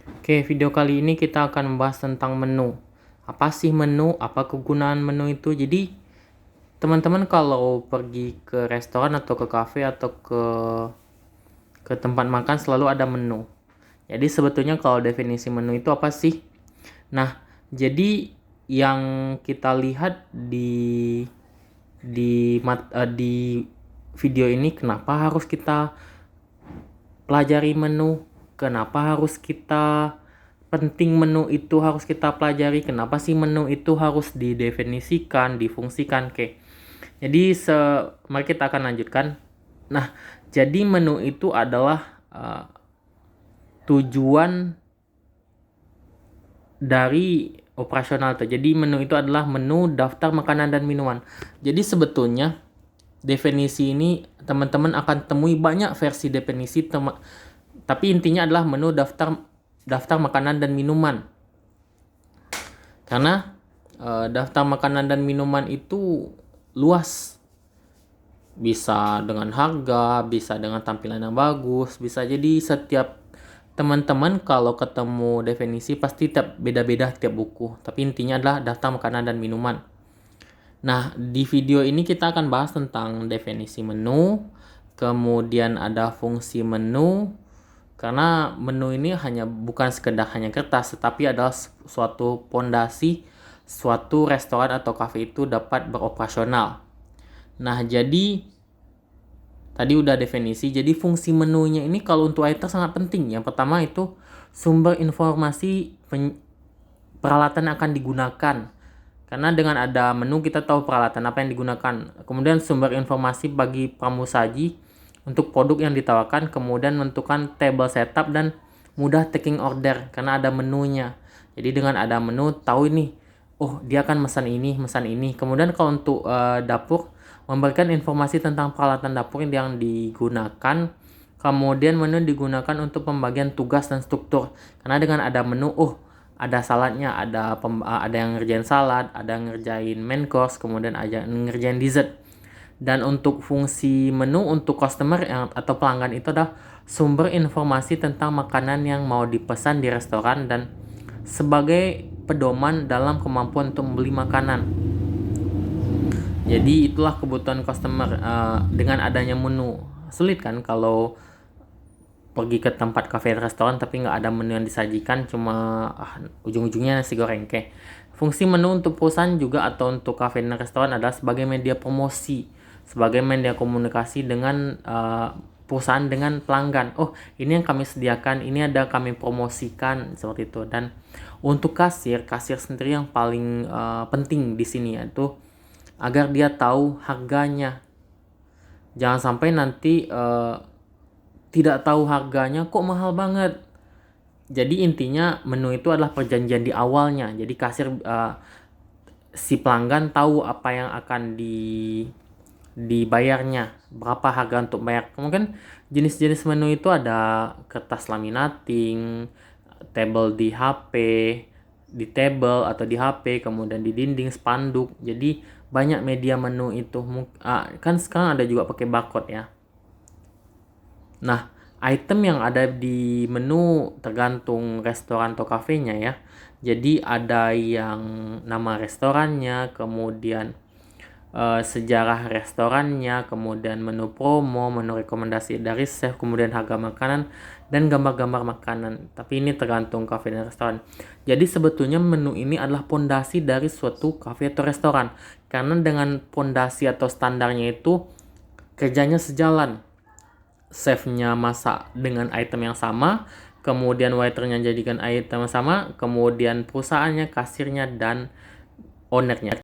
Oke, video kali ini kita akan membahas tentang menu. Apa sih menu? Apa kegunaan menu itu? Jadi, teman-teman kalau pergi ke restoran atau ke kafe atau ke tempat makan selalu ada menu. Jadi, sebetulnya kalau definisi menu itu apa sih? Nah, jadi yang kita lihat di video ini, kenapa harus kita pelajari menu? Kenapa harus kita penting menu itu harus kita pelajari? Kenapa sih menu itu harus didefinisikan, difungsikan? Oke. Jadi mari kita akan lanjutkan. Nah, jadi menu itu adalah tujuan dari operasional tuh. Jadi menu itu adalah menu, daftar makanan dan minuman. Jadi sebetulnya definisi ini teman-teman akan temui banyak versi definisi, tapi intinya adalah menu, daftar makanan dan minuman. Karena daftar makanan dan minuman itu luas. Bisa dengan harga, bisa dengan tampilan yang bagus, bisa jadi setiap teman-teman kalau ketemu definisi pasti beda-beda tiap buku. Tapi intinya adalah daftar makanan dan minuman. Nah, di video ini kita akan bahas tentang definisi menu, kemudian ada fungsi menu, karena menu ini bukan sekedar hanya kertas, tetapi adalah suatu pondasi suatu restoran atau kafe itu dapat beroperasional. Nah, jadi tadi udah definisi, jadi fungsi menunya ini kalau untuk waiter sangat penting. Yang pertama itu sumber informasi peralatan yang akan digunakan. Karena dengan ada menu kita tahu peralatan apa yang digunakan. Kemudian sumber informasi bagi pramusaji untuk produk yang ditawarkan, kemudian menentukan table setup dan mudah taking order karena ada menunya. Jadi dengan ada menu tahu ini, oh dia akan mesan ini. Kemudian kalau untuk dapur, memberikan informasi tentang peralatan dapur yang digunakan. Kemudian menu digunakan untuk pembagian tugas dan struktur. Karena dengan ada menu, ada saladnya, ada yang ngerjain salad, ada yang ngerjain main course, kemudian ada yang ngerjain dessert. Dan untuk fungsi menu untuk customer atau pelanggan itu adalah sumber informasi tentang makanan yang mau dipesan di restoran dan sebagai pedoman dalam kemampuan untuk membeli makanan. Jadi itulah kebutuhan customer dengan adanya menu. Sulit kan kalau pergi ke tempat kafe restoran tapi nggak ada menu yang disajikan, cuma ujung-ujungnya nasi goreng. Oke. Fungsi menu untuk perusahaan juga atau untuk kafe dan restoran adalah sebagai media promosi, sebagai media komunikasi dengan perusahaan dengan pelanggan. Oh, ini yang kami sediakan, ini ada kami promosikan seperti itu. Dan untuk kasir sendiri yang paling penting di sini yaitu agar dia tahu harganya. Jangan sampai nanti tidak tahu harganya, kok mahal banget. Jadi intinya menu itu adalah perjanjian di awalnya. Jadi kasir si pelanggan tahu apa yang akan dibayarnya, berapa harga untuk bayar. Mungkin jenis-jenis menu itu ada kertas laminating, table di HP, di table atau di HP, kemudian di dinding, spanduk. Jadi banyak media menu itu. Kan sekarang ada juga pakai barcode ya. Nah, item yang ada di menu tergantung restoran atau kafenya ya. Jadi ada yang nama restorannya, kemudian sejarah restorannya, kemudian menu promo, menu rekomendasi dari chef, kemudian harga makanan dan gambar-gambar makanan. Tapi ini tergantung kafe dan restoran. Jadi sebetulnya menu ini adalah pondasi dari suatu kafe atau restoran. Karena dengan pondasi atau standarnya itu kerjanya sejalan. Chefnya masak dengan item yang sama, kemudian waiternya jadikan item yang sama, kemudian perusahaannya, kasirnya, dan ownernya